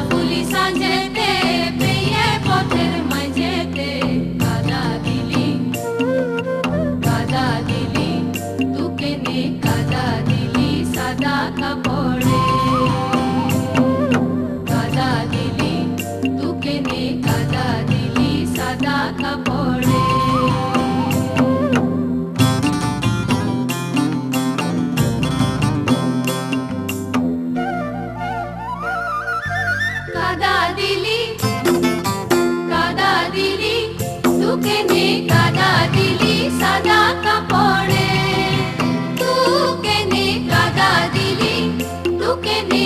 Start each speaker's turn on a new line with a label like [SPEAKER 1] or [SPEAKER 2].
[SPEAKER 1] ফুলি সাজেতে পেয়ে পথের মাঝেতে কাদা দিলি তুকে নে কাদা দিলি সাদা কাপড়ে কাদা দিলি তুকে নে কাদা দিলি সাদা কাপড়ে কাদা দিলি তুকে নে কাদা দিলি সাদা কাপড়ে তুকে নে কাদা দিলি তুকে নে